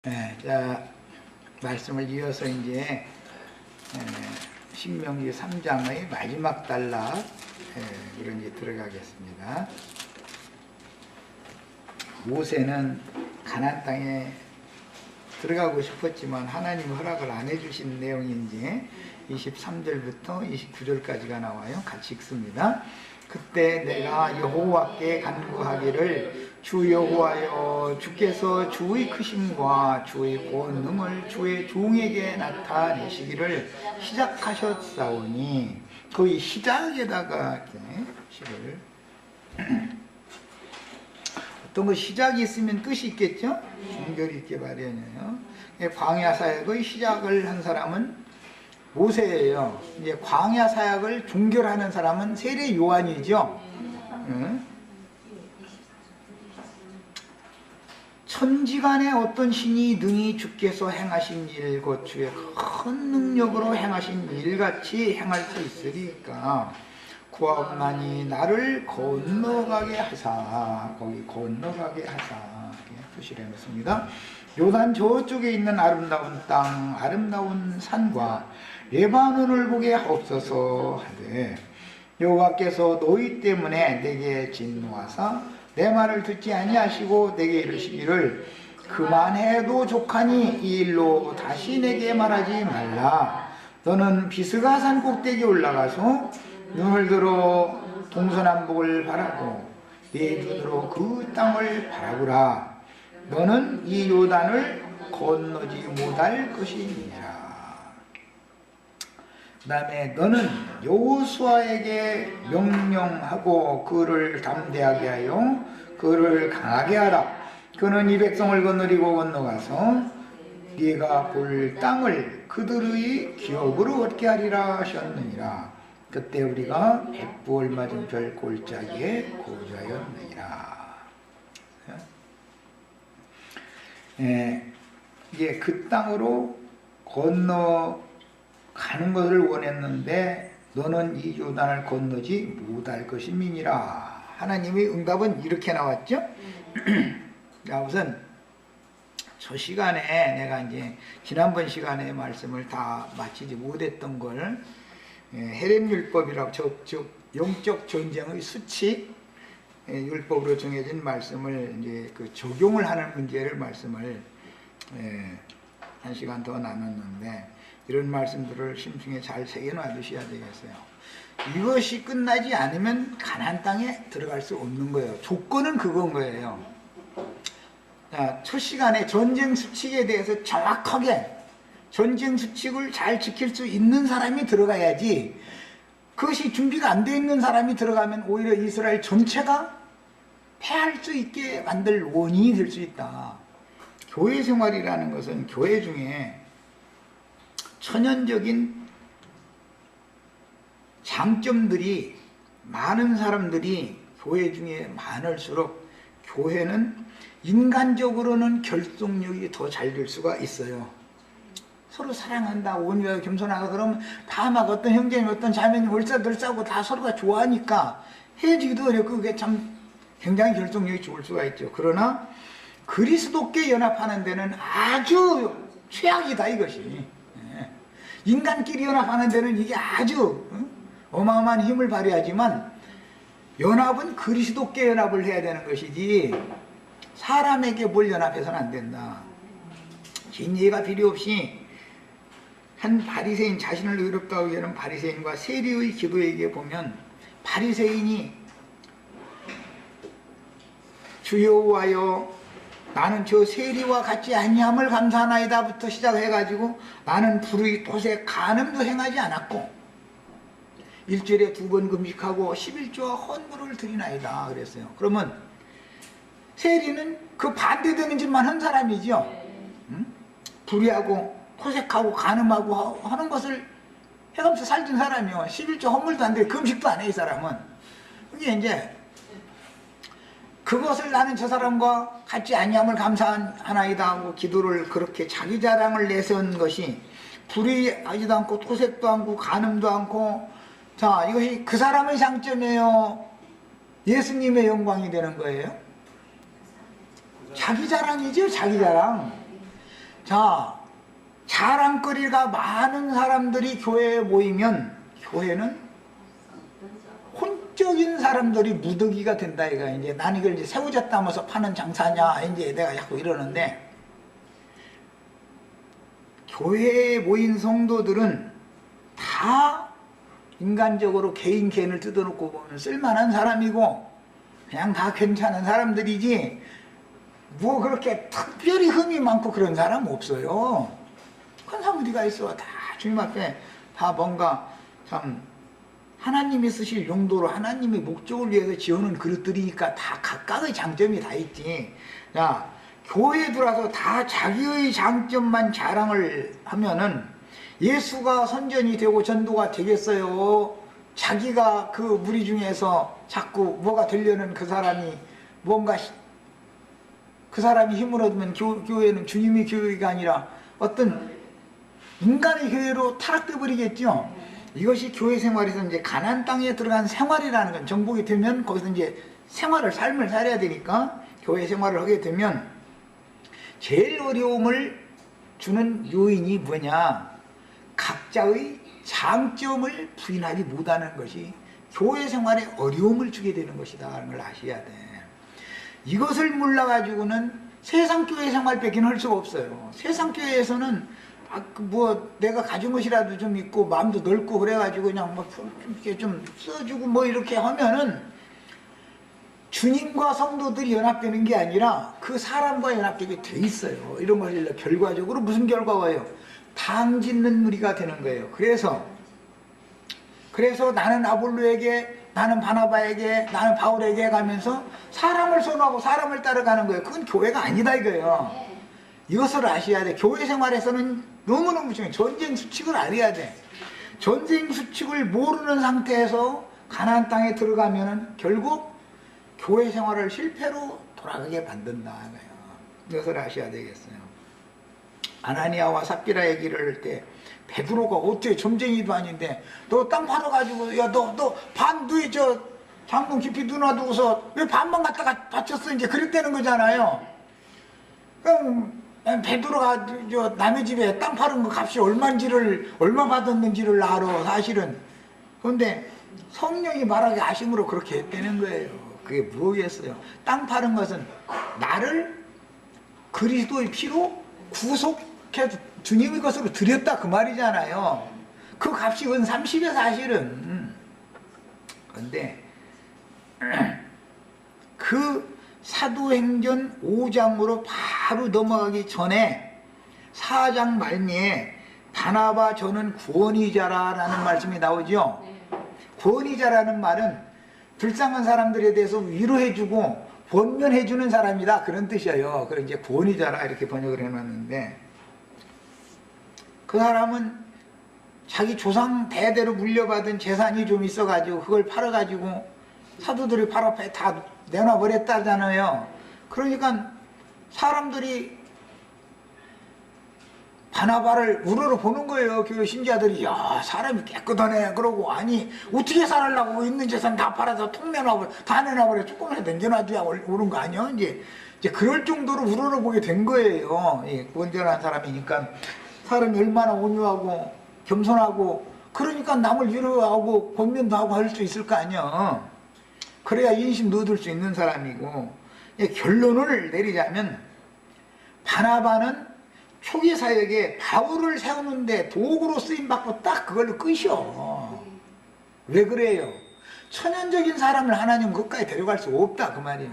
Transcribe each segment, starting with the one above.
네, 자, 말씀을 이어서 이제 신명기 3장의 마지막 단락 그런 이제 들어가겠습니다. 모세는 가나안 땅에 들어가고 싶었지만 하나님 허락을 안 해주신 내용인지 23절부터 29절까지가 나와요. 같이 읽습니다. 그때 내가 여호와께 간구하기를 주 여호와여, 주께서 주의 크심과 주의 권능을 주의 종에게 나타내시기를 시작하셨사오니, 거의 시작에다가 이렇게 시를 어떤 거 시작이 있으면 끝이 있겠죠? 종결이 있게 마련이에요. 광야 사역의 시작을 한 사람은 모세예요. 이제 광야 사역을 종결하는 사람은 세례 요한이죠. 천지간에 어떤 신이 능히 주께서 행하신 일, 곧 주의 큰 능력으로 행하신 일같이 행할 수 있으리까 구하옵나니 나를 건너가게 하사. 거기 건너가게 하사 이렇게 표시를 해놓습니다. 요단 저쪽에 있는 아름다운 땅, 아름다운 산과 레바논을 보게 하옵소서 하되, 여호와께서 너희 때문에 내게 진노하사 내 말을 듣지 아니하시고 내게 이르시기를 그만해도 족하니 이 일로 다시 내게 말하지 말라. 너는 비스가 산 꼭대기에 올라가서 눈을 들어 동서남북을 바라고 네 눈으로 그 땅을 바라보라. 너는 이 요단을 건너지 못할 것이니라. 그 다음에 너는 여호수아에게 명령하고 그를 담대하게 하여 그를 강하게 하라. 그는 이 백성을 거느리고 건너가서 네가 볼 땅을 그들의 기업으로 얻게 하리라 하셨느니라. 그때 우리가 백부월 맞은편 골짜기에 거주하였느니라. 이게 그 땅으로 건너가는 것을 원했는데 너는 이 요단을 건너지 못할 것임이니라. 하나님의 응답은 이렇게 나왔죠. 자, 우선 저 시간에 내가 이제 지난번 시간에 말씀을 다 마치지 못했던 걸 헤렘-율법이라고, 즉 영적 전쟁의 수칙 율법으로 정해진 말씀을 이제 그 적용을 하는 문제를 말씀을 한 시간 더 나눴는데, 이런 말씀들을 심층에 잘 새겨놔 두셔야 되겠어요. 이것이 끝나지 않으면 가나안 땅에 들어갈 수 없는 거예요. 조건은 그건 거예요. 자, 첫 시간에 전쟁 수칙에 대해서 정확하게 전쟁 수칙을 잘 지킬 수 있는 사람이 들어가야지, 그것이 준비가 안 돼 있는 사람이 들어가면 오히려 이스라엘 전체가 패할 수 있게 만들 원인이 될 수 있다. 교회 생활이라는 것은 교회 중에 천연적인 장점들이 많은 사람들이 교회 중에 많을수록 교회는 인간적으로는 결속력이 더 잘 될 수가 있어요. 서로 사랑한다, 온유하고 겸손하고 그러면 다 막 어떤 형제님 어떤 자매님 얼싸들싸고 다 서로가 좋아하니까 헤어지기도 어렵고 그게 참 굉장히 결속력이 좋을 수가 있죠. 그러나 그리스도께 연합하는 데는 아주 최악이다 이것이. 인간끼리 연합하는 데는 이게 아주 어마어마한 힘을 발휘하지만, 연합은 그리스도께 연합을 해야 되는 것이지 사람에게 뭘 연합해서는 안 된다. 긴 예가 필요 없이 한 바리새인, 자신을 의롭다고 여기는 바리새인과 세리의 기도에게 보면, 바리새인이 주 여호와여, 나는 저 세리와 같지 아니함을 감사하나이다부터 시작해가지고 나는 불의, 토색, 간음도 행하지 않았고 일주일에 2번 금식하고 11조와 헌물을 드리나이다 그랬어요. 그러면 세리는 그 반대되는 짓만 한 사람이죠. 불의하고 토색하고 간음하고 하는 것을 해가면서 살던 사람이요. 11조 헌물도 안 돼, 금식도 안 해 이 사람은. 이게 이제 그것을 나는 저 사람과 같지 아니함을 감사하나이다 하고 기도를 그렇게 자기 자랑을 내세운 것이 불의하지도 않고 토색도 않고 간음도 않고, 자, 이것이 그 사람의 장점이에요, 예수님의 영광이 되는 거예요? 자기 자랑이죠, 자기 자랑. 자, 자랑거리가 많은 사람들이 교회에 모이면 교회는 혼적인 사람들이 무더기가 된다 이거. 이제 난 이걸 이제 새우젓 담아서 파는 장사냐 이제 내가 자꾸 이러는데, 교회에 모인 성도들은 다 인간적으로 개인 개인을 뜯어놓고 보면 쓸만한 사람이고 그냥 다 괜찮은 사람들이지 뭐 그렇게 특별히 흠이 많고 그런 사람 없어요. 그런 사람 어디가 있어. 다 주님 앞에 다 뭔가 참 하나님이 쓰실 용도로 하나님의 목적을 위해서 지어놓은 그릇들이니까 다 각각의 장점이 다 있지. 야, 교회에 들어와서 다 자기의 장점만 자랑을 하면은 예수가 선전이 되고 전도가 되겠어요? 자기가 그 무리 중에서 자꾸 뭐가 되려는 그 사람이 뭔가 그 사람이 힘을 얻으면 교회는 주님의 교회가 아니라 어떤 인간의 교회로 타락돼 버리겠죠. 이것이 교회 생활에서 이제 가나안 땅에 들어간 생활이라는 건, 정복이 되면 거기서 이제 삶을 살아야 되니까 교회 생활을 하게 되면 제일 어려움을 주는 요인이 뭐냐? 각자의 장점을 부인하지 못하는 것이 교회 생활에 어려움을 주게 되는 것이다 하는 걸 아셔야 돼. 이것을 몰라가지고는 세상 교회 생활밖에는 할 수가 없어요. 세상 교회에서는 뭐 내가 가진 것이라도 좀 있고 마음도 넓고 그래가지고 그냥 뭐 이렇게 좀 써주고 뭐 이렇게 하면은 주님과 성도들이 연합되는 게 아니라 그 사람과 연합되게 돼 있어요. 이런 것을 결과적으로 무슨 결과가 와요? 당 짓는 무리가 되는 거예요. 그래서 나는 아볼로에게, 나는 바나바에게, 나는 바울에게 가면서 사람을 선호하고 사람을 따라가는 거예요. 그건 교회가 아니다 이거예요. 이것을 아셔야 돼. 교회 생활에서는 너무너무 중요해. 전쟁 수칙을 알아야 돼. 전쟁 수칙을 모르는 상태에서 가나안 땅에 들어가면은 결국 교회 생활을 실패로 돌아가게 만든다 이거예요. 이것을 아셔야 되겠어요. 아나니아와 삽비라 얘기를 할 때 베드로가 어떻게 점쟁이도 아닌데 너 땅 팔아가지고 야 너 반두에 저 장문 깊이 누나두고서 왜 반만 갖다가 바쳤어 이제 그랬다는 거잖아요. 그럼 베드로가 저 남의 집에 땅 파는 거 값이 얼마 받았는지를 알아 사실은. 그런데 성령이 말하기 아심으로 그렇게 했다는 거예요. 그게 뭐겠어요? 땅 파는 것은 나를 그리스도의 피로 구속해 주님의 것으로 드렸다 그 말이잖아요. 그 값이 은 30에 사실은. 그런데 그 사도행전 5장으로 바로 넘어가기 전에 4장 말미에 바나바 저는 구원이자라는 말씀이 나오죠. 구원이자라는 말은 불쌍한 사람들에 대해서 위로해주고 권면해주는 사람이다 그런 뜻이에요. 그래서 이제 구원이자라 이렇게 번역을 해놨는데, 그 사람은 자기 조상 대대로 물려받은 재산이 좀 있어가지고 그걸 팔아가지고 사도들이 발 앞에 다 내놔버렸다잖아요. 그러니까 사람들이 바나바를 우러러 보는 거예요. 교회 신자들이. 야, 사람이 깨끗하네. 그러고 아니 어떻게 살으려고 있는 재산 다 팔아서 통 내놔버려, 다 내놔버려. 조금이라도 남겨놔줘야 오른 거 아니야? 이제 그럴 정도로 우러러 보게 된 거예요. 예, 온전한 사람이니까. 사람이 얼마나 온유하고 겸손하고 그러니까 남을 위로하고 권면도 하고 할 수 있을 거 아니야. 그래야 인심도 얻을 수 있는 사람이고. 예, 결론을 내리자면 바나바는 초기 사역에 바울을 세우는데 도구로 쓰임받고 딱 그걸로 끝이요. 왜 그래요? 천연적인 사람을 하나님 끝까지 데려갈 수 없다 그 말이에요.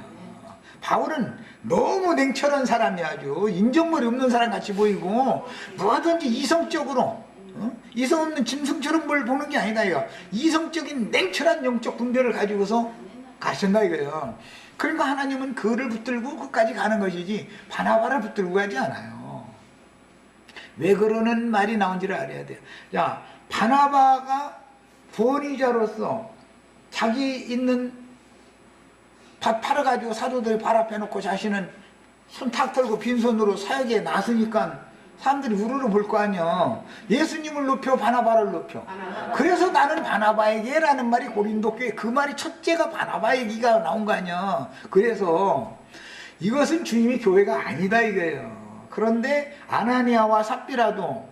바울은 너무 냉철한 사람이 아주 인정머리 없는 사람 같이 보이고 뭐하든지 이성적으로 이성 없는 짐승처럼 뭘 보는 게 아니다 이거. 이성적인 냉철한 영적 분별을 가지고서 가신다 이거예요. 그러니까 하나님은 그를 붙들고 끝까지 가는 것이지 바나바를 붙들고 가지 않아요. 왜 그러는 말이 나온지를 알아야 돼요. 자, 바나바가 권위자로서 자기 있는 밭 팔아가지고 사도들 발 앞에 놓고 자신은 손 탁 털고 빈손으로 사역에 나서니까 사람들이 우르르 볼 거 아니야. 예수님을 높여 바나바를 높여. 그래서 나는 바나바에게 라는 말이 고린도 교회 그 말이 첫째가 바나바에게가 나온 거 아니야. 그래서 이것은 주님의 교회가 아니다 이거예요. 그런데 아나니아와 삽비라도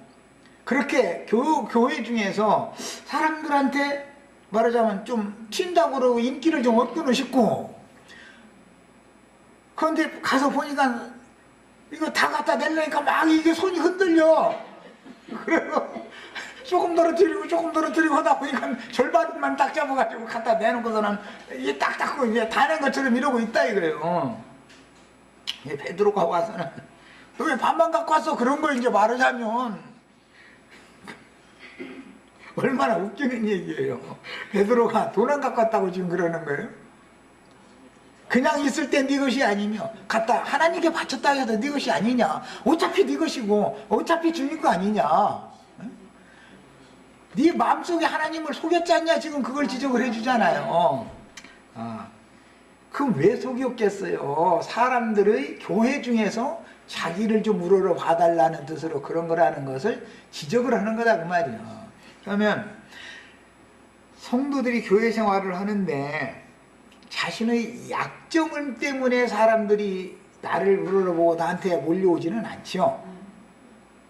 그렇게 교회 중에서 사람들한테 말하자면 좀 튄다고 그러고 인기를 좀 얻고는 싶고, 그런데 가서 보니까 이거 다 갖다 내려니까 막 이게 손이 흔들려. 그래서 조금 떨어뜨리고 하다 보니까 절반만 딱 잡아가지고 갖다 내놓고서는 이게 딱 닦고 이제 다 낸 것처럼 이러고 있다 이거예요. 베드로가 와서는 너 왜 반만 갖고 왔어? 그런 거 이제 말하자면 얼마나 웃기는 얘기예요. 베드로가 돈 안 갖고 왔다고 지금 그러는 거예요. 그냥 있을 때 네 것이 아니며 갖다 하나님께 바쳤다 해도 네 것이 아니냐. 어차피 네 것이고 어차피 주님 거 아니냐. 네 마음속에 하나님을 속였지 않냐. 지금 그걸 지적을 해주잖아요. 그럼 왜 속였겠어요? 사람들의 교회 중에서 자기를 좀 우러러 봐달라는 뜻으로 그런 거라는 것을 지적을 하는 거다 그 말이야. 그러면 성도들이 교회 생활을 하는데 자신의 약점 때문에 사람들이 나를 우러러보고 나한테 몰려오지는 않죠.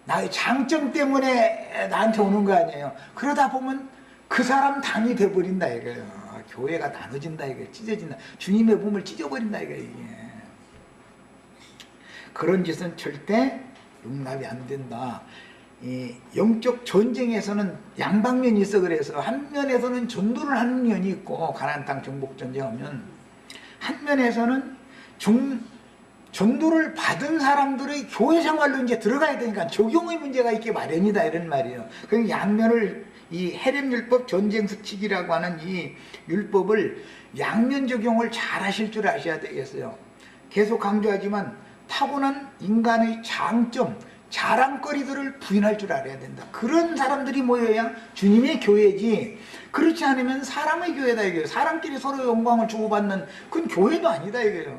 나의 장점 때문에 나한테 오는 거 아니에요. 그러다 보면 그 사람 당이 돼버린다 이거예요. 교회가 나눠진다 이거예요. 찢어진다. 주님의 몸을 찢어버린다 이거예요. 이게. 그런 짓은 절대 용납이 안 된다. 이 영적 전쟁에서는 양방면이 있어. 그래서 한 면에서는 전도를 하는 면이 있고, 가나안 땅 정복 전쟁하면 한 면에서는 전도를 받은 사람들의 교회 생활로 이제 들어가야 되니까 적용의 문제가 있게 마련이다 이런 말이에요. 그러니까 양면을 이 헤렘 율법 전쟁 수칙이라고 하는 이 율법을 양면 적용을 잘 하실 줄 아셔야 되겠어요. 계속 강조하지만 타고난 인간의 장점, 자랑거리들을 부인할 줄 알아야 된다. 그런 사람들이 모여야 주님의 교회지, 그렇지 않으면 사람의 교회다 이거예요. 사람끼리 서로 영광을 주고받는 그건 교회도 아니다 이거예요.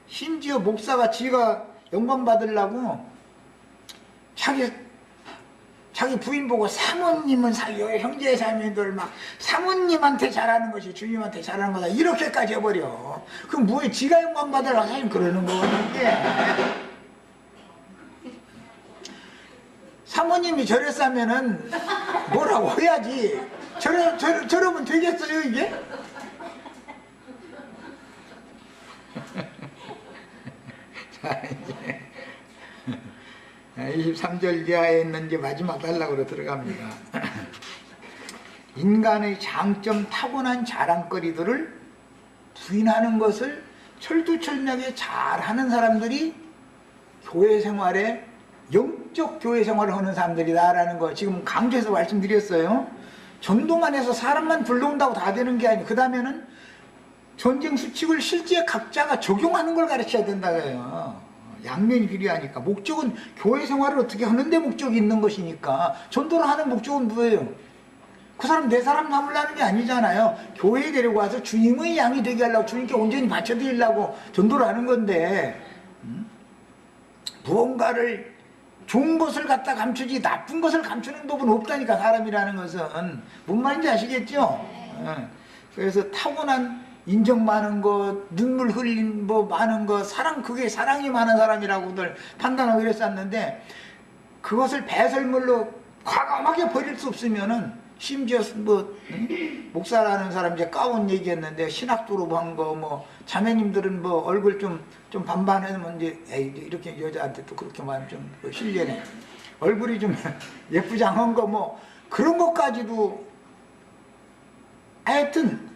심지어 목사가 지가 영광 받으려고 자기 부인 보고 사모님은 형제 자매들 막 사모님한테 잘하는 것이 주님한테 잘하는 거다 이렇게까지 해버려. 그럼 뭐에 지가 영광 받으려고 하긴 그러는 거거든요. 사모님이 저랬으면은 뭐라고 해야지. 저러면 되겠어요 이게? 자, 이제 23절 이하에 있는 이제 마지막 단락으로 들어갑니다. 인간의 장점, 타고난 자랑거리들을 부인하는 것을 철두철미하게 잘하는 사람들이 교회 생활에 영적 교회 생활을 하는 사람들이다라는 거 지금 강조해서 말씀드렸어요. 전도만 해서 사람만 불러온다고 다 되는 게 아니고, 그 다음에는 전쟁 수칙을 실제 각자가 적용하는 걸 가르쳐야 된다고요. 양면이 필요하니까. 목적은 교회 생활을 어떻게 하는데 목적이 있는 것이니까. 전도를 하는 목적은 뭐예요? 그 사람 내 사람 삼으려는 게 아니잖아요. 교회에 데리고 와서 주님의 양이 되게 하려고, 주님께 온전히 바쳐드리려고 전도를 하는 건데, 무언가를 좋은 것을 갖다 감추지 나쁜 것을 감추는 법은 없다니까. 사람이라는 것은 뭔 말인지 아시겠죠? 그래서 타고난 인정 많은 것, 눈물 흘린 뭐 많은 것, 그게 사랑이 많은 사람이라고들 판단하고 이랬었는데, 그것을 배설물로 과감하게 버릴 수 없으면은, 심지어 뭐 목사라는 사람 이제 까운 얘기했는데, 신학도로 한 거 뭐 자매님들은 뭐 얼굴 좀 반반하면 이제 에이 이렇게 여자한테 또 그렇게 말하면 좀 실례네. 얼굴이 좀 예쁘장한 거 뭐 그런 것까지도 하여튼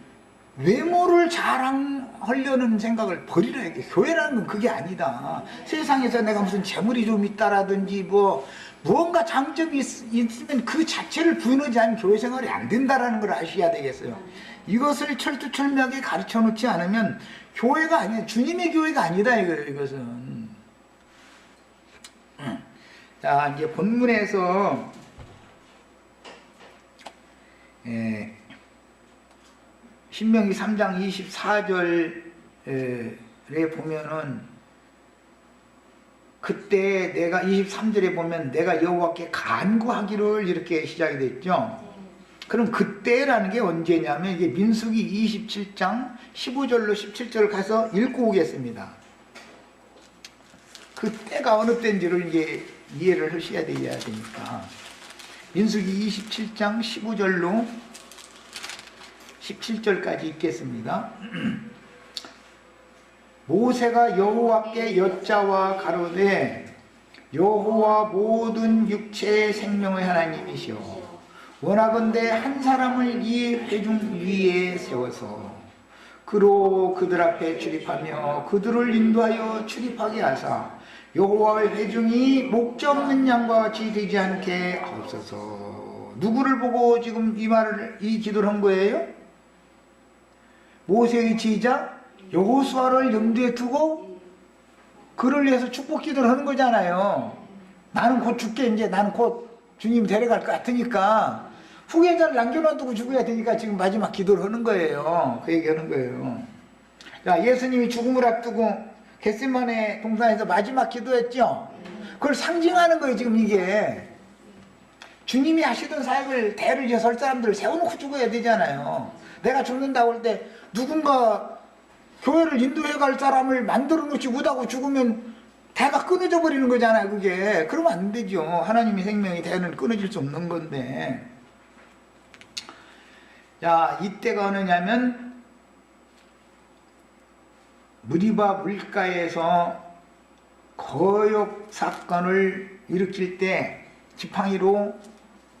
외모를 자랑하려는 생각을 버리라. 교회라는 건 그게 아니다. 세상에서 내가 무슨 재물이 좀 있다라든지 뭐 무언가 장점이 있으면 그 자체를 부인하지 않으면 교회 생활이 안 된다라는 걸 아셔야 되겠어요. 이것을 철두철미하게 가르쳐 놓지 않으면 교회가 아니에요. 주님의 교회가 아니다 이것은. 자, 이제 본문에서 신명기 3장 24절에 보면은, 그때 내가 23절에 보면 내가 여호와께 간구하기를 이렇게 시작이 됐죠. 그럼 그때라는 게 언제냐면, 이게 민수기 27장 15절로 17절을 가서 읽고 오겠습니다. 그 때가 어느 때인지를 이제 이해를 하셔야 되니까. 민수기 27장 15절로 17절까지 읽겠습니다. 모세가 여호와께 여짜와 가로되 여호와 모든 육체의 생명의 하나님이시여 원하건대 한 사람을 이 회중 위에 세워서 그로 그들 앞에 출입하며 그들을 인도하여 출입하게 하사 여호와의 회중이 목자 없는 양과 같이 되지 않게 하옵소서. 누구를 보고 지금 이 기도를 한 거예요? 모세의 제자 여호수아를 염두에 두고 그를 위해서 축복 기도를 하는 거잖아요. 나는 곧 죽게, 이제 나는 곧 주님 데려갈 것 같으니까 후계자를 남겨놔두고 죽어야 되니까 지금 마지막 기도를 하는 거예요. 그 얘기하는 거예요. 자, 예수님이 죽음을 앞두고 겟세마네 동산에서 마지막 기도했죠. 그걸 상징하는 거예요. 지금 이게 주님이 하시던 사역을 대를 이어 설 사람들을 세워놓고 죽어야 되잖아요. 내가 죽는다고 할 때 누군가 교회를 인도해 갈 사람을 만들어 놓지 못하고 죽으면 대가 끊어져 버리는 거잖아요. 그게 그러면 안 되죠. 하나님의 생명이 대는 끊어질 수 없는 건데. 자, 이때가 어느냐면 무리바 물가에서 거역 사건을 일으킬 때 지팡이로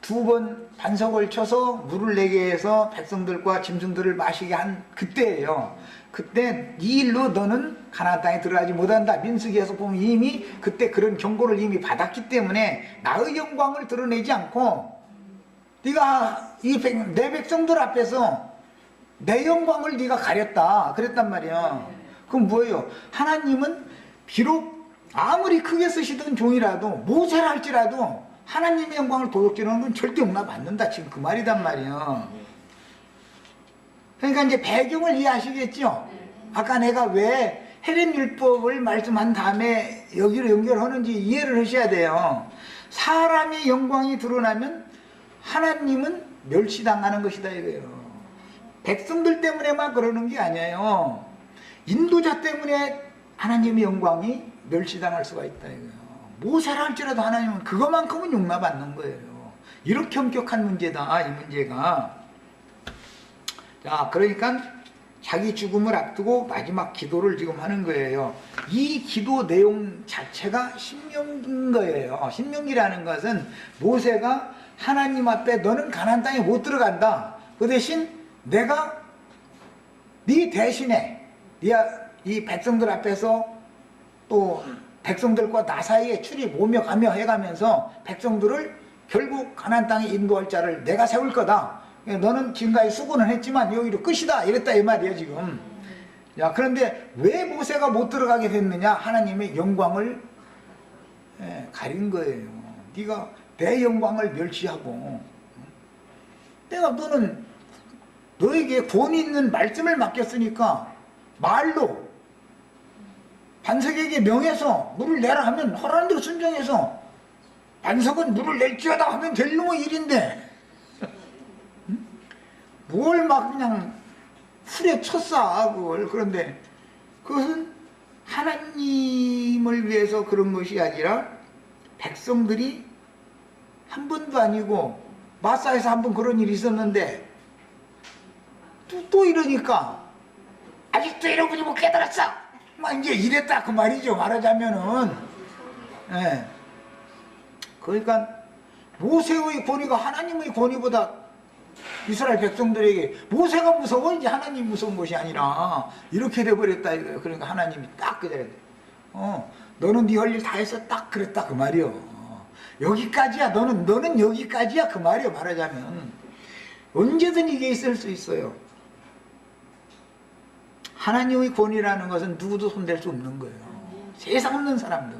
2번 반석을 쳐서 물을 내게 해서 백성들과 짐승들을 마시게 한 그때예요. 그때 이 일로 너는 가나안 땅에 들어가지 못한다. 민수기에서 보면 이미 그때 그런 경고를 이미 받았기 때문에 나의 영광을 드러내지 않고 네가 내 백성들 앞에서 내 영광을 네가 가렸다 그랬단 말이야. 그럼 뭐예요? 하나님은 비록 아무리 크게 쓰시던 종이라도 모세라 할지라도 하나님의 영광을 도둑질하는 건 절대 용납 안 된다. 지금 그 말이단 말이야. 그러니까 이제 배경을 이해하시겠죠? 아까 내가 왜 헤렘 율법을 말씀한 다음에 여기로 연결하는지 이해를 하셔야 돼요. 사람의 영광이 드러나면 하나님은 멸시당하는 것이다 이거예요. 백성들 때문에만 그러는 게 아니에요. 인도자 때문에 하나님의 영광이 멸시당할 수가 있다 이거예요. 모세라 할지라도 하나님은 그것만큼은 용납 안 하는 거예요. 이렇게 엄격한 문제다 이 문제가. 자, 그러니까 자기 죽음을 앞두고 마지막 기도를 지금 하는 거예요. 이 기도 내용 자체가 신명기인 거예요. 신명기라는 것은 모세가 하나님 앞에 너는 가나안 땅에 못 들어간다. 그 대신 내가 네 대신에 이 백성들 앞에서 또 백성들과 나 사이에 출입 오며 가며 해가면서 백성들을 결국 가나안 땅에 인도할 자를 내가 세울 거다. 너는 지금까지 수고는 했지만 여기로 끝이다 이랬다 이 말이야 지금. 야, 그런데 왜 모세가 못 들어가게 됐느냐? 하나님의 영광을 가린 거예요. 네가 내 영광을 멸시하고 내가 너에게 권위 있는 말씀을 맡겼으니까 말로 반석에게 명해서 물을 내라 하면 허라는 대로 순종해서 반석은 물을 낼지어다 하면 될 놈의 일인데 뭘 막 그냥 풀에 쳤어 그걸. 그런데 그것은 하나님을 위해서 그런 것이 아니라 백성들이 한 번도 아니고 마사에서 한 번 그런 일이 있었는데 또 이러니까 아직도 여러분이 못 깨달았어 막 이제 이랬다 그 말이죠. 말하자면은. 예. 그러니까 모세의 권위가 하나님의 권위보다 이스라엘 백성들에게 모세가 무서워 이제 하나님 무서운 것이 아니라 이렇게 돼버렸다 이거예요. 그러니까 하나님이 딱 그 자리에 너는 네 할 일 다 했어 딱 그랬다 그 말이요. 여기까지야 너는 여기까지야 그 말이요. 말하자면 언제든 이게 있을 수 있어요. 하나님의 권위라는 것은 누구도 손댈 수 없는 거예요. 세상 없는 사람도.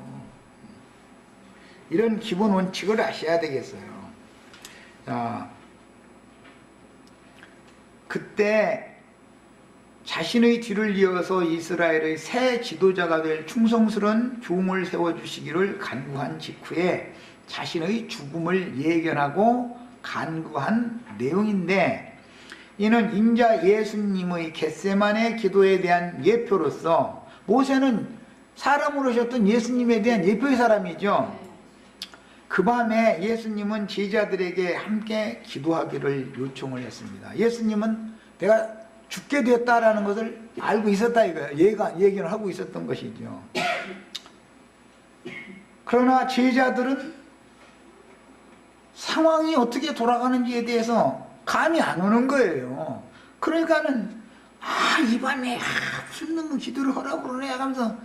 이런 기본 원칙을 아셔야 되겠어요. 자, 그때 자신의 뒤를 이어서 이스라엘의 새 지도자가 될 충성스러운 종을 세워주시기를 간구한 직후에 자신의 죽음을 예견하고 간구한 내용인데, 이는 인자 예수님의 겟세마네 기도에 대한 예표로서 모세는 사람으로 오셨던 예수님에 대한 예표의 사람이죠. 그 밤에 예수님은 제자들에게 함께 기도하기를 요청을 했습니다. 예수님은 내가 죽게 되었다라는 것을 알고 있었다 이거예요. 얘기를 하고 있었던 것이죠. 그러나 제자들은 상황이 어떻게 돌아가는지에 대해서 감이 안 오는 거예요. 그러니까는 이 밤에 무슨 놈의 기도를 하라고 그러네 하면서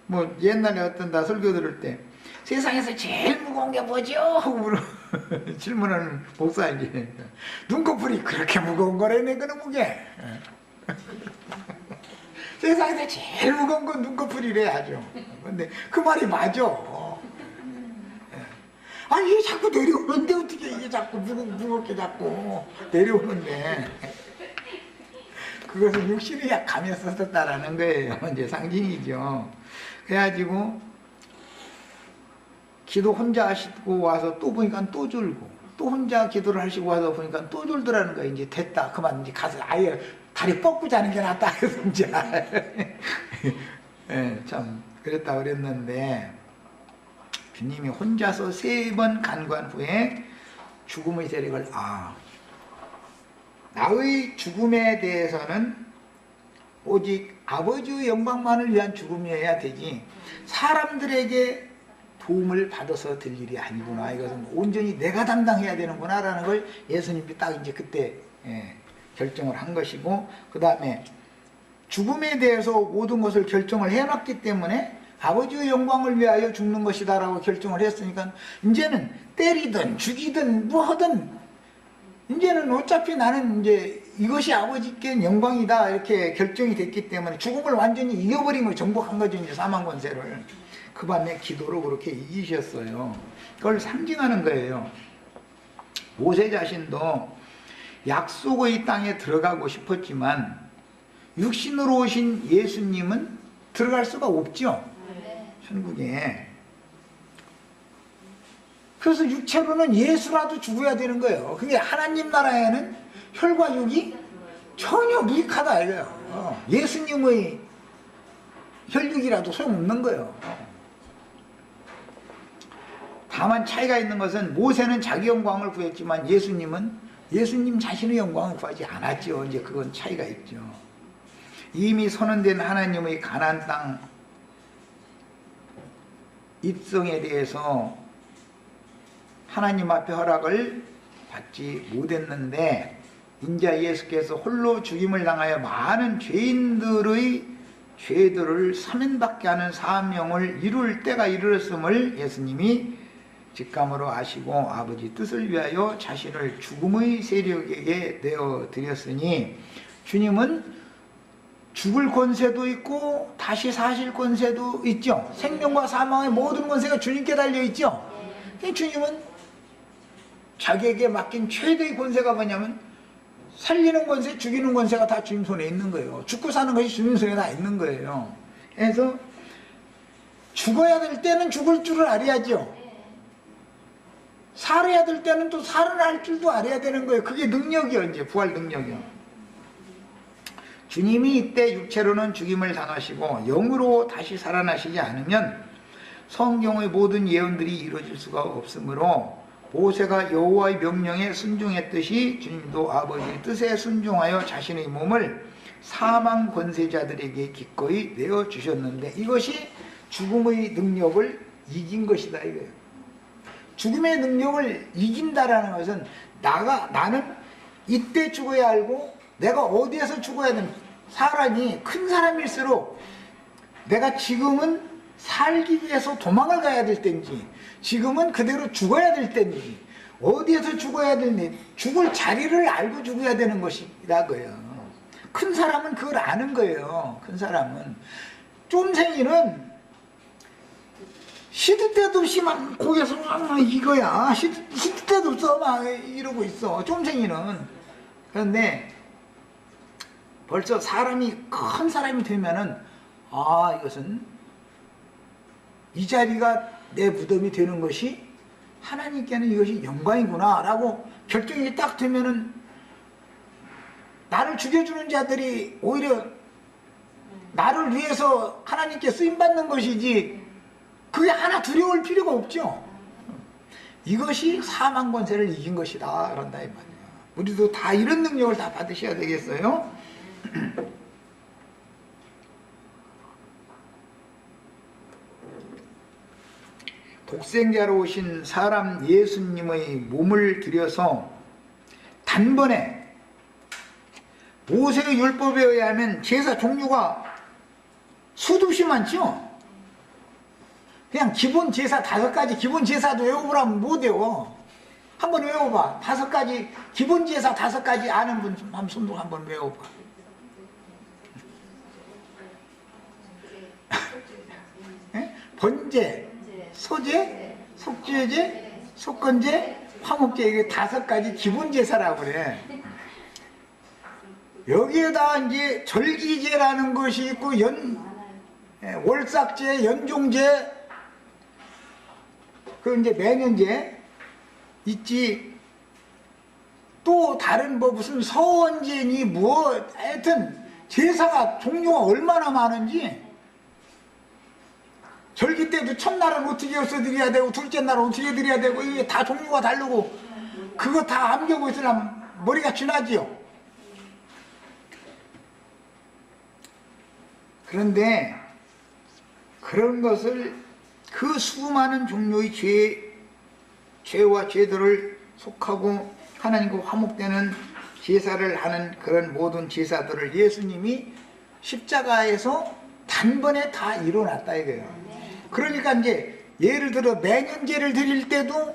뭐 옛날에 어떤 다 설교 들을 때 세상에서 제일 무거운 게 뭐죠? 하고 질문하는 목사인지 눈꺼풀이 그렇게 무거운 거라네 그런 무게. 세상에서 제일 무거운 건 눈꺼풀이래 하죠. 근데 그 말이 맞아. 이게 자꾸 내려오는데 어떻게 이게 자꾸 무겁게 자꾸 내려오는데 그것은 육신이 약하며 썼었다라는 거예요. 이제 상징이죠. 그래가지고 기도 혼자 하시고 와서 또 보니까 또 졸고 또 혼자 기도를 하시고 와서 보니까 또 졸더라는 거예요. 이제 됐다. 그만 이제 가서 아예 다리 뻗고 자는 게 낫다. 해서 이제 참 그랬다 그랬는데 주님이 혼자서 3번 간구한 후에 죽음의 세력을 나의 죽음에 대해서는 오직 아버지의 영광만을 위한 죽음이어야 되지 사람들에게 도움을 받아서 될 일이 아니구나. 이것은 온전히 내가 담당해야 되는구나 라는 걸 예수님이 딱 이제 그때 결정을 한 것이고, 그 다음에 죽음에 대해서 모든 것을 결정을 해놨기 때문에 아버지의 영광을 위하여 죽는 것이다 라고 결정을 했으니까 이제는 때리든 죽이든 뭐 하든 이제는 어차피 나는 이제 이것이 아버지께 영광이다 이렇게 결정이 됐기 때문에 죽음을 완전히 이겨버린 걸 정복한 거죠. 이제 사망 권세를 그 밤에 기도로 그렇게 이기셨어요. 그걸 상징하는 거예요. 모세 자신도 약속의 땅에 들어가고 싶었지만 육신으로 오신 예수님은 들어갈 수가 없죠. 천국에. 그래서 육체로는 예수라도 죽어야 되는 거예요. 그게 하나님 나라에는 혈과 육이 전혀 무익하다 이거예요. 예수님의 혈육이라도 소용없는 거예요. 다만 차이가 있는 것은 모세는 자기 영광을 구했지만 예수님은 예수님 자신의 영광을 구하지 않았죠. 이제 그건 차이가 있죠. 이미 선언된 하나님의 가나안 땅 입성에 대해서 하나님 앞에 허락을 받지 못했는데 인자 예수께서 홀로 죽임을 당하여 많은 죄인들의 죄들을 사면받게 하는 사명을 이룰 때가 이르렀음을 예수님이 직감으로 아시고 아버지 뜻을 위하여 자신을 죽음의 세력에게 내어드렸으니 주님은 죽을 권세도 있고 다시 사실 권세도 있죠. 생명과 사망의 모든 권세가 주님께 달려있죠. 주님은 자기에게 맡긴 최대의 권세가 뭐냐면 살리는 권세, 죽이는 권세가 다 주님 손에 있는 거예요. 죽고 사는 것이 주님 손에 다 있는 거예요. 그래서 죽어야 될 때는 죽을 줄을 알아야죠. 살아야 될 때는 또 살아날 줄도 알아야 되는 거예요. 그게 능력이요. 이제 부활 능력이요. 주님이 이때 육체로는 죽임을 당하시고 영으로 다시 살아나시지 않으면 성경의 모든 예언들이 이루어질 수가 없으므로 모세가 여호와의 명령에 순종했듯이 주님도 아버지의 뜻에 순종하여 자신의 몸을 사망 권세자들에게 기꺼이 내어주셨는데 이것이 죽음의 능력을 이긴 것이다 이거예요. 죽음의 능력을 이긴다라는 것은 나는 이때 죽어야 알고 내가 어디에서 죽어야 되는 사람이 큰 사람일수록 내가 지금은 살기 위해서 도망을 가야 될 때인지 지금은 그대로 죽어야 될 때인지 어디에서 죽어야 되는지 죽을 자리를 알고 죽어야 되는 것이라고요. 큰 사람은 그걸 아는 거예요. 큰 사람은. 쫌생이는 시도 때도 없이 막 고개에서 막 이거야. 시도 때도 없어 막 이러고 있어. 쫌생이는. 그런데 벌써 사람이 큰 사람이 되면은 이것은 이 자리가 내 무덤이 되는 것이 하나님께는 이것이 영광이구나 라고 결정이 딱 되면은 나를 죽여주는 자들이 오히려 나를 위해서 하나님께 쓰임받는 것이지 그게 하나 두려울 필요가 없죠. 이것이 사망 권세를 이긴 것이다 그런다 이 말이에요. 우리도 다 이런 능력을 다 받으셔야 되겠어요. 독생자로 오신 사람 예수님의 몸을 들여서 단번에 모세의 율법에 의하면 제사 종류가 수없이 많죠. 그냥 기본 제사 5가지 기본 제사도 외워보라면 못 외워. 한번 외워봐. 5가지 기본 제사 5가지 아는 분 한번 손도 한번 외워봐. 번제, 소제, 속죄제, 속건제, 화목제 이게 5가지 기본 제사라고 그래. 여기에다 이제 절기제라는 것이 있고 월삭제, 연종제, 그 이제 매년제 있지. 또 다른 뭐 무슨 서원제니 뭐 하여튼 제사가 종류가 얼마나 많은지. 절기 때도 첫날은 어떻게 해서 드려야 되고 둘째 날은 어떻게 드려야 되고 이게 다 종류가 다르고 그거 다 암기하고 있으려면 머리가 쥐나지요. 그런데 그런 것을 그 수많은 종류의 죄와 죄들을 속하고 하나님과 화목되는 제사를 하는 그런 모든 제사들을 예수님이 십자가에서 단번에 다 이뤄놨다 이거예요. 그러니까 이제 예를 들어 매년제를 드릴 때도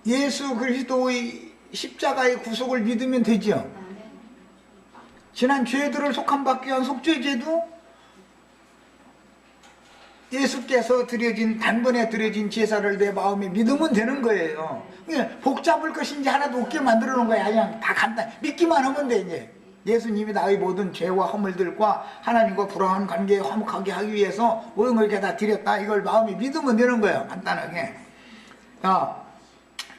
예수 그리스도의 십자가의 구속을 믿으면 되죠. 지난 죄들을 속함받기 위한 속죄제도 예수께서 단번에 드려진 제사를 내 마음에 믿으면 되는 거예요. 복잡할 것인지 하나도 없게 만들어 놓은 거야. 그냥 다 간단 믿기만 하면 돼. 이제 예수님이 나의 모든 죄와 허물들과 하나님과 불화한 관계에 화목하게 하기 위해서 모든 걸 이렇게 다 드렸다. 이걸 마음에 믿으면 되는 거예요. 간단하게.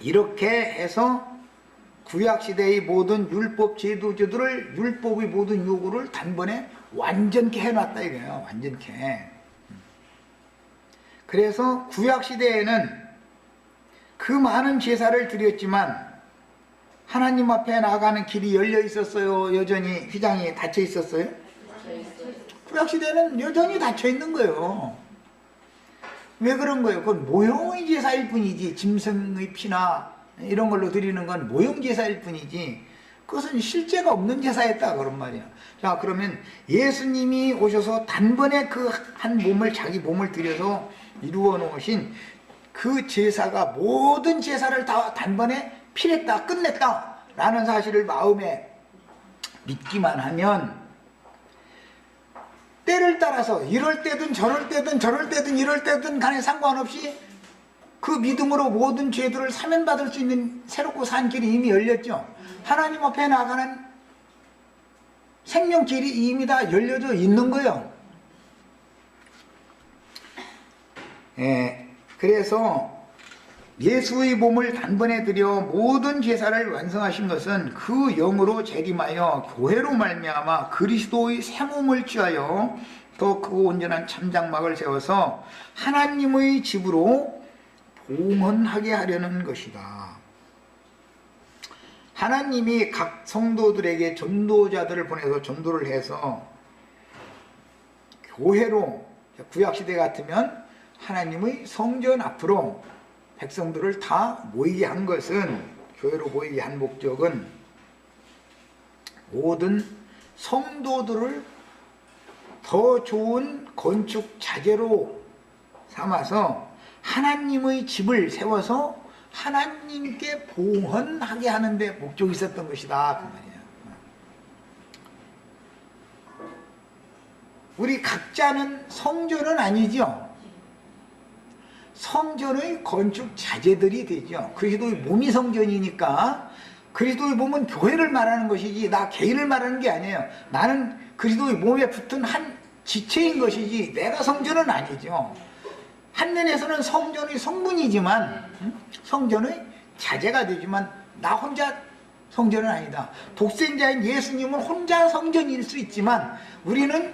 이렇게 해서 구약시대의 모든 율법 제도들을 율법의 모든 요구를 단번에 완전케 해놨다 이거예요. 완전케. 그래서 구약시대에는 그 많은 제사를 드렸지만 하나님 앞에 나가는 길이 열려 있었어요? 여전히 휘장이 닫혀 있었어요? 구약시대는 여전히 닫혀 있는 거예요. 왜 그런 거예요? 그건 모형의 제사일 뿐이지. 짐승의 피나 이런 걸로 드리는 건 모형 제사일 뿐이지 그것은 실제가 없는 제사였다 그런 말이야. 자, 그러면 예수님이 오셔서 단번에 그 한 몸을 자기 몸을 들여서 이루어 놓으신 그 제사가 모든 제사를 다 단번에 필했다 끝냈다 라는 사실을 마음에 믿기만 하면 때를 따라서 이럴 때든 저럴 때든 저럴 때든 이럴 때든 간에 상관없이 그 믿음으로 모든 죄들을 사면받을 수 있는 새롭고 산 길이 이미 열렸죠. 하나님 앞에 나가는 생명길이 이미 다 열려져 있는 거예요. 그래서 예수의 몸을 단번에 들여 모든 제사를 완성하신 것은 그 영으로 재림하여 교회로 말미암아 그리스도의 새 몸을 취하여 더 크고 온전한 참장막을 세워서 하나님의 집으로 봉헌하게 하려는 것이다. 하나님이 각 성도들에게 전도자들을 보내서 전도를 해서 교회로 구약시대 같으면 하나님의 성전 앞으로 백성들을 다 모이게 한 것은 교회로 모이게 한 목적은 모든 성도들을 더 좋은 건축 자재로 삼아서 하나님의 집을 세워서 하나님께 봉헌하게 하는 데 목적이 있었던 것이다 그 말이에요. 우리 각자는 성전은 아니죠. 성전의 건축 자재들이 되죠. 그리스도의 몸이 성전이니까 그리스도의 몸은 교회를 말하는 것이지 나 개인을 말하는 게 아니에요. 나는 그리스도의 몸에 붙은 한 지체인 것이지 내가 성전은 아니죠. 한 면에서는 성전의 성분이지만 성전의 자재가 되지만 나 혼자 성전은 아니다. 독생자인 예수님은 혼자 성전일 수 있지만 우리는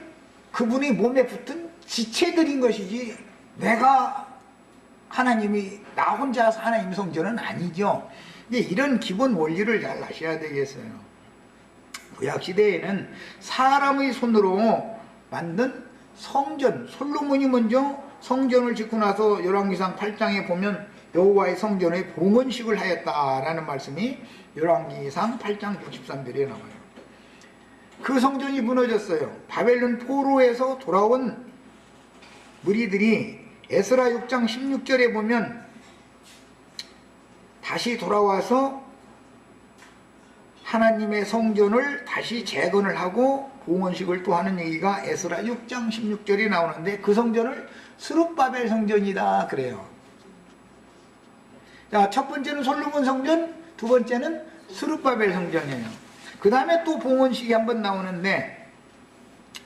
그분이 몸에 붙은 지체들인 것이지 내가 하나님이 나 혼자서 하나님 성전은 아니죠. 이런 기본 원리를 잘 아셔야 되겠어요. 구약시대에는 사람의 손으로 만든 성전, 솔로몬이 먼저 성전을 짓고 나서 열왕기상 8장에 보면 여호와의 성전의 봉헌식을 하였다라는 말씀이 열왕기상 8장 63절에 나와요. 그 성전이 무너졌어요. 바벨론 포로에서 돌아온 무리들이 에스라 6장 16절에 보면 다시 돌아와서 하나님의 성전을 다시 재건을 하고 봉헌식을 또 하는 얘기가 에스라 6장 16절에 나오는데 그 성전을 스룹바벨 성전이다 그래요. 자, 첫 번째는 솔로몬 성전, 두 번째는 스룹바벨 성전이에요. 그 다음에 또 봉헌식이 한번 나오는데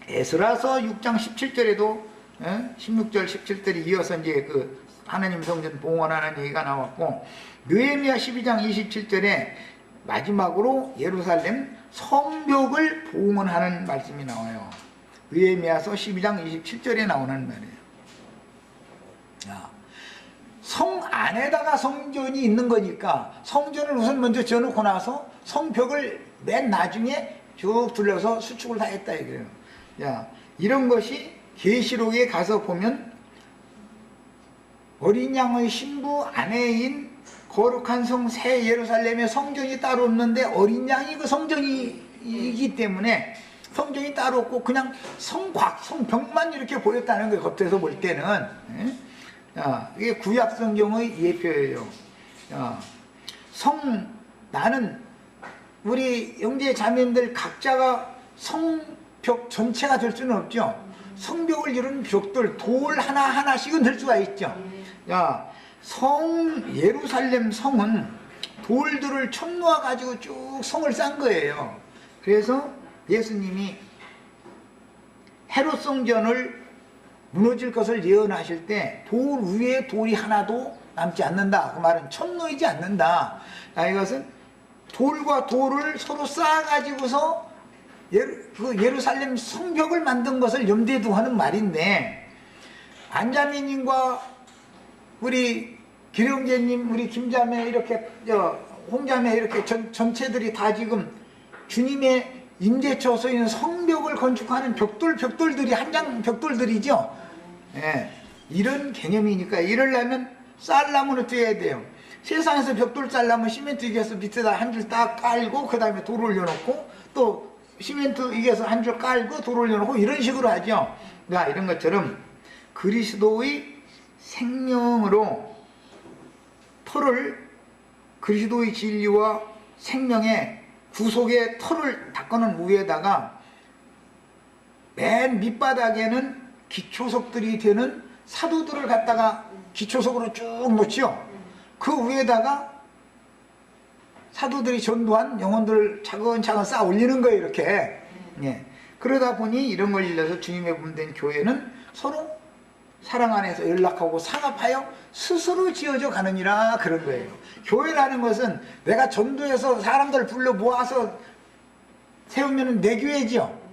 에스라서 6장 17절에도 16절 17절이 이어서 이제 그 하나님 성전 봉헌하는 얘기가 나왔고 느헤미야 12장 27절에 마지막으로 예루살렘 성벽을 봉헌하는 말씀이 나와요. 느헤미야서 12장 27절에 나오는 말이에요. 성 안에다가 성전이 있는 거니까 성전을 우선 먼저 지어놓고 나서 성벽을 맨 나중에 쭉 둘러서 수축을 다 했다 이거예요. 야, 이런 것이 계시록에 가서 보면 어린 양의 신부 아내인 거룩한 성 새 예루살렘에 성전이 따로 없는데 어린 양이 그 성전이기 때문에 성전이 따로 없고 그냥 성벽만 이렇게 보였다는 거예요. 겉에서 볼 때는. 이게 구약 성경의 예표예요. 나는 우리 형제 자매님들 각자가 성벽 전체가 될 수는 없죠. 성벽을 이루는 벽돌, 돌 하나하나씩은 될 수가 있죠. 예루살렘 성은 돌들을 첨놓아 가지고 쭉 성을 쌓은 거예요. 그래서 예수님이 헤롯 성전을 무너질 것을 예언하실 때 돌 위에 돌이 하나도 남지 않는다. 그 말은 첨놓이지 않는다. 이것은 돌과 돌을 서로 쌓아가지고서 예루살렘 성벽을 만든 것을 염두에 두고 하는 말인데 안자매님과 우리 기령제님, 우리 김자매 이렇게 홍자매 이렇게 전체들이 다 지금 주님의 임재처 서 있는 성벽을 건축하는 벽돌들이 한장 벽돌들이죠. 이런 개념이니까 이러려면 쌀나무는 어떻게 해야 돼요? 세상에서 벽돌 쌀나무 시멘트 이겨서 밑에다 한 줄 딱 깔고 그 다음에 돌 올려놓고 또 시멘트 이겨서 한 줄 깔고 돌 올려놓고 이런 식으로 하죠. 이런 것처럼 그리스도의 생명으로 그리스도의 진리와 생명의 구속의 털을 닦아놓은 위에다가 맨 밑바닥에는 기초석들이 되는 사도들을 갖다가 기초석으로 쭉 놓죠. 그 위에다가 사도들이 전도한 영혼들을 차근차근 쌓아 올리는 거예요. 이렇게. 그러다 보니 이런 걸 일러서 주님의 몸된 교회는 서로 사랑 안에서 연락하고 상합하여 스스로 지어져 가느니라 그런 거예요. 교회라는 것은 내가 전도해서 사람들을 불러 모아서 세우면 내 교회죠.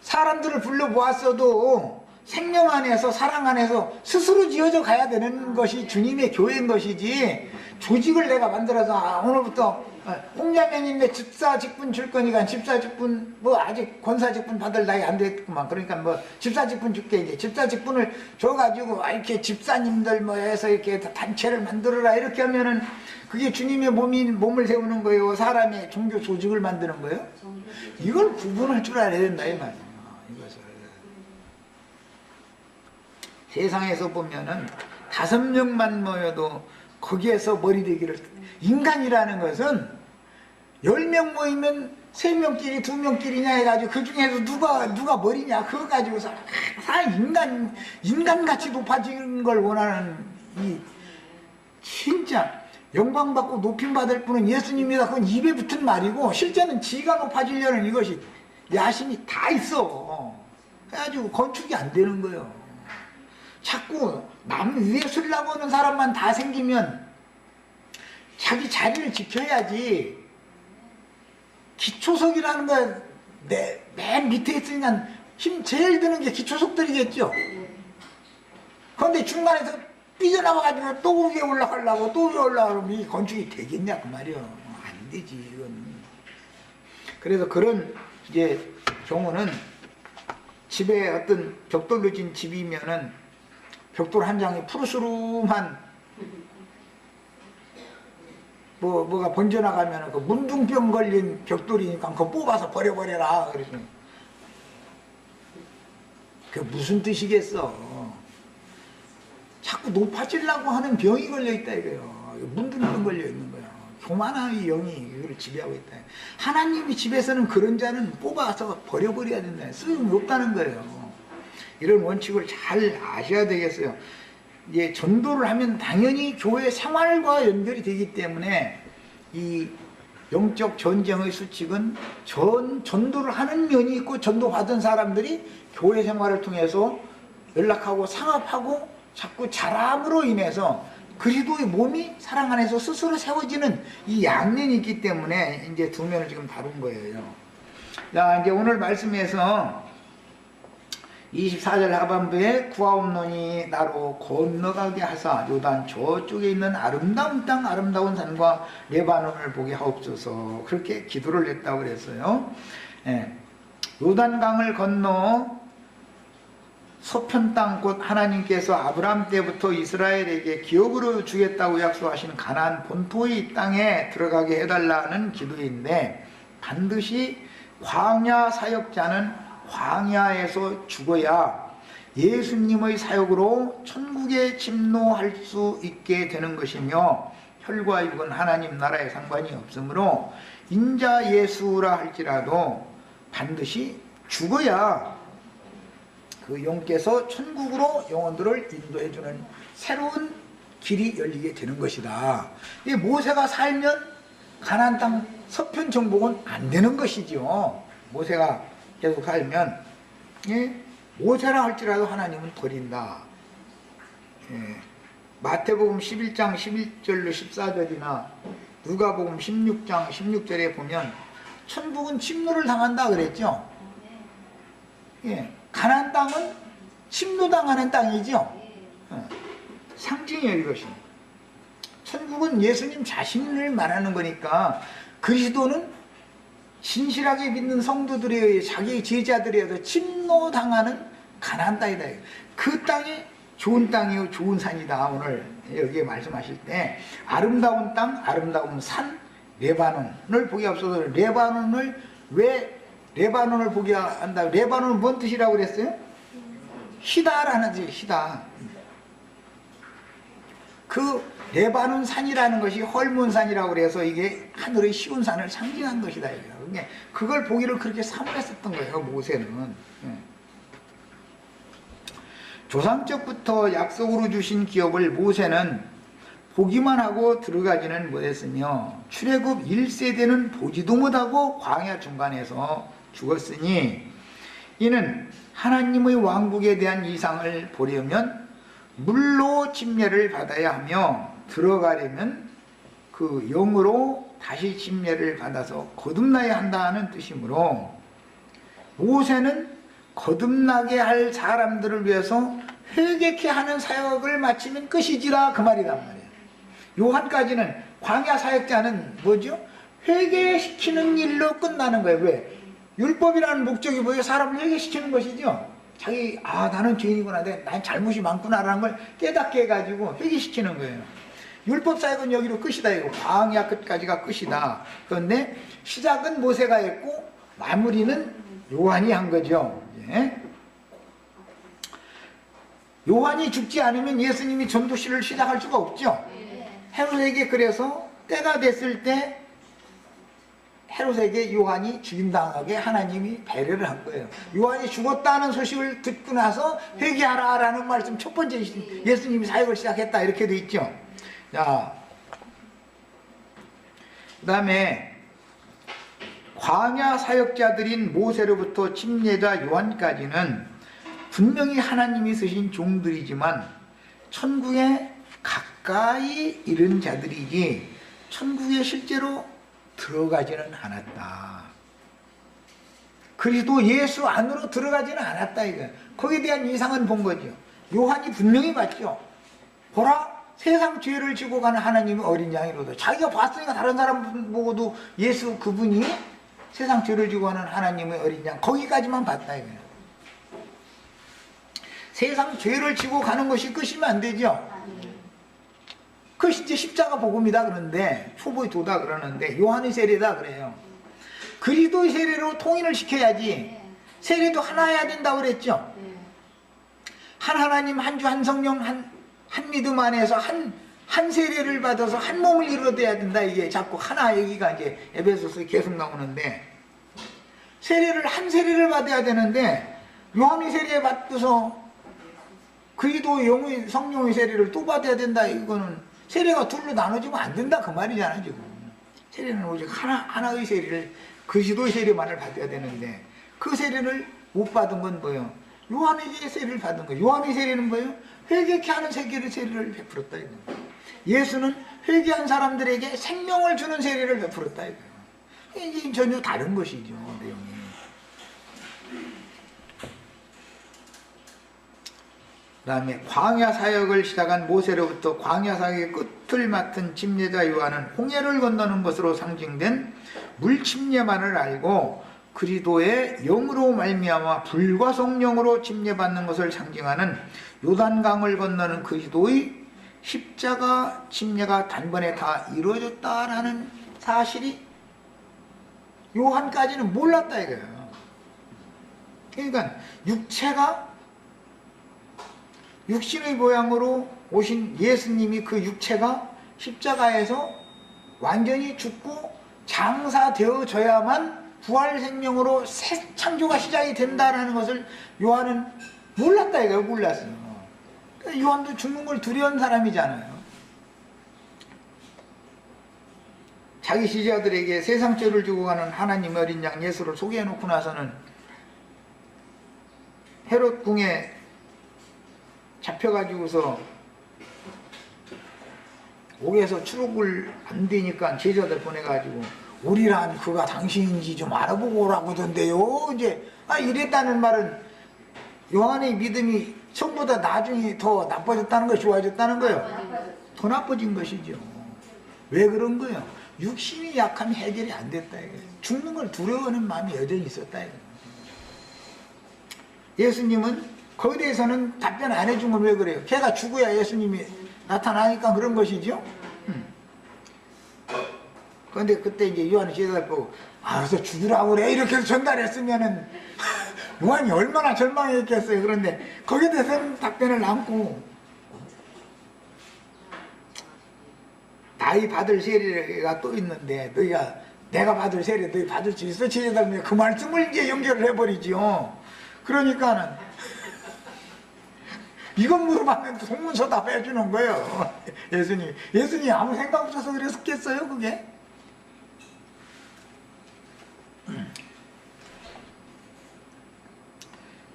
사람들을 불러 모았어도 생명 안에서 사랑 안에서 스스로 지어져 가야 되는 것이 주님의 교회인 것이지 조직을 내가 만들어서 오늘부터 홍자매님 내 집사 직분 줄 거니까 집사 직분 아직 권사 직분 받을 나이 안 됐구만. 그러니까 집사 직분 줄게. 이제 집사 직분을 줘가지고 이렇게 집사님들 해서 이렇게 단체를 만들어라 이렇게 하면은 그게 주님의 몸을 세우는 거예요. 사람의 종교 조직을 만드는 거예요. 이걸 구분할 줄 알아야 된다 이 말이에요. 이것을 세상에서 보면은 5명만 모여도 거기에서 머리 되기를. 인간이라는 것은 10명 모이면 3명끼리 2명끼리냐 해가지고 그 중에서 누가 머리냐 그거 가지고서 인간같이 높아지는 걸 원하는 이 진짜 영광받고 높임받을 분은 예수님이다. 그건 입에 붙은 말이고 실제는 지가 높아지려는 이것이 야심이 다 있어. 그래가지고 건축이 안 되는 거예요. 자꾸 남 위에 쓰려고 하는 사람만 다 생기면 자기 자리를 지켜야지. 기초석이라는 거 맨 밑에 있으니까 힘 제일 드는 게 기초속들이겠죠. 그런데 중간에서 삐져나와가지고 또 위에 올라가려고 또 위에 올라가면 이 건축이 되겠냐 그 말이요. 안 되지 이건. 그래서 그런 이제 경우는 집에 어떤 벽돌로 진 집이면은 벽돌 한 장이 푸르스름한 뭐가 번져나가면 그 문둥병 걸린 벽돌이니까 그거 뽑아서 버려버려라. 그래서 그게 무슨 뜻이겠어. 자꾸 높아지려고 하는 병이 걸려있다 이거예요. 문둥병 걸려있는 거야. 교만한 이 영이 이걸 지배하고 있다. 하나님이 집에서는 그런 자는 뽑아서 버려버려야 된다. 쓰임이 없다는 거예요. 이런 원칙을 잘 아셔야 되겠어요. 이제 전도를 하면 당연히 교회 생활과 연결이 되기 때문에 이 영적 전쟁의 수칙은 전도를 하는 면이 있고 전도받은 사람들이 교회 생활을 통해서 연락하고 상합하고 자꾸 자람으로 인해서 그리스도의 몸이 사랑 안에서 스스로 세워지는 이 양면이 있기 때문에 이제 두 면을 지금 다룬 거예요. 자, 이제 오늘 말씀에서 24절 하반부에 구하옵노니 나로 건너가게 하사 요단 저쪽에 있는 아름다운 땅 아름다운 산과 레바논을 보게 하옵소서. 그렇게 기도를 했다고 그랬어요. 요단강을 건너 서편 땅 곧 하나님께서 아브라함 때부터 이스라엘에게 기업으로 주겠다고 약속하신 가나안 본토의 땅에 들어가게 해달라는 기도인데, 반드시 광야 사역자는 광야에서 죽어야 예수님의 사역으로 천국에 침노할 수 있게 되는 것이며, 혈과 육은 하나님 나라에 상관이 없으므로 인자 예수라 할지라도 반드시 죽어야 그 영께서 천국으로 영혼들을 인도해주는 새로운 길이 열리게 되는 것이다. 이 모세가 살면 가나안 땅 서편 정복은 안 되는 것이죠. 모세가 계속 살면, 모세라 할지라도 하나님은 버린다. 마태복음 11장 11절로 14절이나 누가복음 16장 16절에 보면 천국은 침노를 당한다 그랬죠. 가나안 땅은 침노당하는 땅이죠. 상징이에요 이것이. 천국은 예수님 자신을 말하는 거니까 그리스도는 진실하게 믿는 성도들이 자기 제자들에서 침노당하는 가나안 땅이다. 그 땅이 좋은 땅이요 좋은 산이다. 오늘 여기에 말씀하실 때 아름다운 땅, 아름다운 산, 레바논을 보게 앞서서 레바논을 왜 레바논을 보게 한다. 레바논은 뭔 뜻이라고 그랬어요? 희다라는 뜻이에요. 희다. 그 레바논 산이라는 것이 헐몬산이라고 그래서 이게 하늘의 쉬운 산을 상징한 것이다. 그걸 보기를 그렇게 사모했었던 거예요. 모세는. 조상적부터 약속으로 주신 기업을 모세는 보기만 하고 들어가지는 못했으며 출애굽 1세대는 보지도 못하고 광야 중간에서 죽었으니, 이는 하나님의 왕국에 대한 이상을 보려면 물로 침례를 받아야 하며 들어가려면 그 영으로 다시 침례를 받아서 거듭나야 한다는 뜻이므로, 모세는 거듭나게 할 사람들을 위해서 회개케 하는 사역을 마치면 끝이지라 그 말이란 말이에요. 요한까지는 광야 사역자는 뭐죠? 회개시키는 일로 끝나는 거예요. 왜? 율법이라는 목적이 뭐예요? 사람을 회개시키는 것이죠. 자기 나는 죄인이구나, 난 잘못이 많구나라는 걸 깨닫게 해가지고 회개시키는 거예요. 율법 사역은 여기로 끝이다. 이거 광야 끝까지가 끝이다. 그런데 시작은 모세가 했고 마무리는 요한이 한 거죠. 요한이 죽지 않으면 예수님이 전도시를 시작할 수가 없죠. 헤롯에게 그래서 때가 됐을 때 헤롯에게 요한이 죽임당하게 하나님이 배려를 한 거예요. 요한이 죽었다는 소식을 듣고 나서 회개하라 라는 말씀, 첫 번째 예수님이 사역을 시작했다 이렇게 돼 있죠. 자, 그 다음에 광야 사역자들인 모세로부터 침례자 요한까지는 분명히 하나님이 쓰신 종들이지만 천국에 가까이 이른 자들이지 천국에 실제로 들어가지는 않았다. 그리스도 예수 안으로 들어가지는 않았다 이거예요. 거기에 대한 이상은 본 거죠. 요한이 분명히 봤죠. 보라, 세상 죄를 지고 가는 하나님의 어린 양이로다. 자기가 봤으니까 다른 사람 보고도 예수 그분이 세상 죄를 지고 가는 하나님의 어린 양, 거기까지만 봤다 이거예요. 세상 죄를 지고 가는 것이 끝이면 안 되죠. 그것이 이제 십자가 복음이다 그러는데, 초보의 도다 그러는데, 요한의 세례다 그래요. 그리스도의 세례로 통일을 시켜야지. 세례도 하나 해야 된다고 그랬죠. 한 하나님, 한 주, 한 성령, 한 믿음 안에서 한 세례를 받아서 한 몸을 이루어야 된다. 이게 자꾸 하나 얘기가 이제 에베소서에 계속 나오는데, 한 세례를 받아야 되는데, 요한의 세례 받고서 그리스도 영의 성령의 세례를 또 받아야 된다. 이거는 세례가 둘로 나눠지면 안 된다 그 말이잖아 지금. 세례는 오직 하나의 세례를, 그리스도의 세례만을 받아야 되는데, 그 세례를 못 받은 건 뭐예요? 요한에게 세례를 받은 거예요. 요한의 세례는 뭐예요? 회개케 하는 세례를 베풀었다 이거예요. 예수는 회개한 사람들에게 생명을 주는 세례를 베풀었다 이거예요. 이게 전혀 다른 것이죠, 내용이. 그 다음에 광야 사역을 시작한 모세로부터 광야 사역의 끝을 맡은 침례자 요한은 홍해를 건너는 것으로 상징된 물침례만을 알고 그리스도의 영으로 말미암아 불과 성령으로 침례받는 것을 상징하는 요단강을 건너는 그리스도의 십자가 침례가 단번에 다 이루어졌다라는 사실이 요한까지는 몰랐다 이거예요. 그러니까 육신의 모양으로 오신 예수님이 그 육체가 십자가에서 완전히 죽고 장사되어져야만 부활 생명으로 새 창조가 시작이 된다는 것을 요한은 몰랐다 이거예요. 몰랐어요. 요한도 죽는 걸 두려운 사람이잖아요. 자기 시자들에게 세상 죄를 지고 가는 하나님의 어린 양 예수를 소개해놓고 나서는 헤롯 궁에 잡혀가지고서 옥에서 추록을 안 되니까 제자들 보내가지고 우리란 그가 당신인지 좀 알아보고 오라고 하던데요. 이제 이랬다는 말은 요한의 믿음이 처음보다 나중에 더 나빠졌다는 거, 좋아졌다는 거예요. 더 나빠진 것이죠. 왜 그런 거예요? 육신이 약하면 해결이 안 됐다 이거예요. 죽는 걸 두려워하는 마음이 여전히 있었다 이거예요. 예수님은 거기에 대해서는 답변 안 해준 건 왜 그래요? 걔가 죽어야 예수님이 나타나니까 그런 것이죠. 그런데 그때 이제 요한이 제자들 보고 그래서 죽으라고 그래 이렇게 해서 전달했으면은 요한이 얼마나 절망했겠어요. 그런데 거기에 대해서는 답변을 남고 나이 받을 세례가 또 있는데 내가 받을 세례 너희 받을 수 있어? 제자들 그 말씀을 이제 연결을 해버리죠. 그러니까는 이건 물어봤는데 송문서답 해주는 거예요. 예수님이 아무 생각 없어서 그랬겠어요 그게?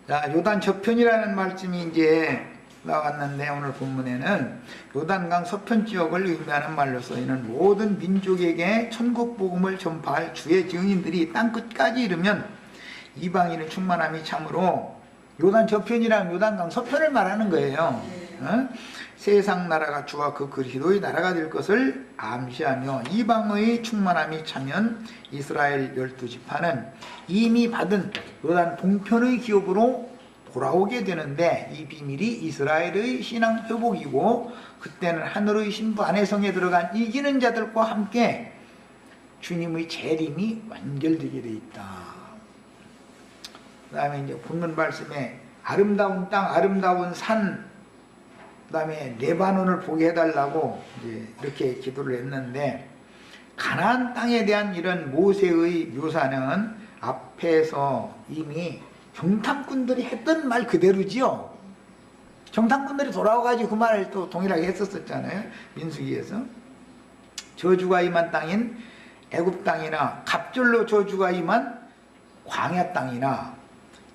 자, 요단 저편이라는 말씀이 이제 나왔는데, 오늘 본문에는 요단강 서편 지역을 의미하는 말로 쓰이는 모든 민족에게 천국 복음을 전파할 주의 증인들이 땅 끝까지 이르면 이방인의 충만함이 참으로, 요단 저편이랑 요단강 서편을 말하는 거예요. 세상 나라가 주와 그 그리스도의 나라가 될 것을 암시하며 이방의 충만함이 차면 이스라엘 12지파는 이미 받은 요단 동편의 기업으로 돌아오게 되는데, 이 비밀이 이스라엘의 신앙 회복이고 그때는 하늘의 신부 안의 성에 들어간 이기는 자들과 함께 주님의 재림이 완결되게 돼 있다. 그 다음에 이제 본문 말씀에 아름다운 땅, 아름다운 산, 그 다음에 레바논을 보게 해달라고 이제 이렇게 기도를 했는데, 가나안 땅에 대한 이런 모세의 묘사는 앞에서 이미 정탐꾼들이 했던 말 그대로지요. 정탐꾼들이 돌아와가지고 그 말을 또 동일하게 했었잖아요. 민수기에서. 저주가 임한 땅인 애굽 땅이나 갑절로 저주가 임한 광야 땅이나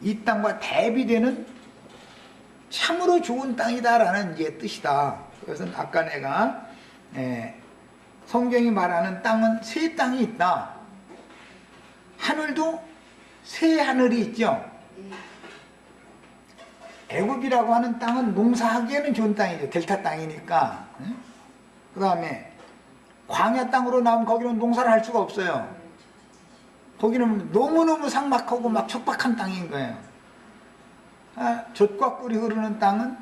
이 땅과 대비되는 참으로 좋은 땅이다라는 이제 뜻이다. 그것은 아까 내가 성경이 말하는 땅은 세 땅이 있다. 하늘도 새 하늘이 있죠. 애굽이라고 하는 땅은 농사하기에는 좋은 땅이죠. 델타 땅이니까. 그 다음에 광야 땅으로 나오면 거기는 농사를 할 수가 없어요. 거기는 너무너무 삭막하고 막 척박한 땅인 거예요. 젖과 꿀이 흐르는 땅은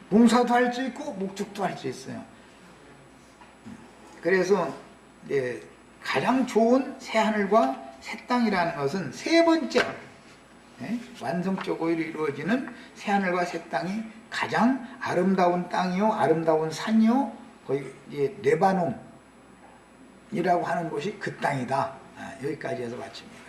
농사도 할 수 있고 목축도 할 수 있어요. 그래서 가장 좋은 새하늘과 새 땅이라는 것은 세 번째 완성적으로 이루어지는 새하늘과 새 땅이 가장 아름다운 땅이요, 아름다운 산이요, 거의 레바논이라고 하는 곳이 그 땅이다. 여기까지 해서 마칩니다.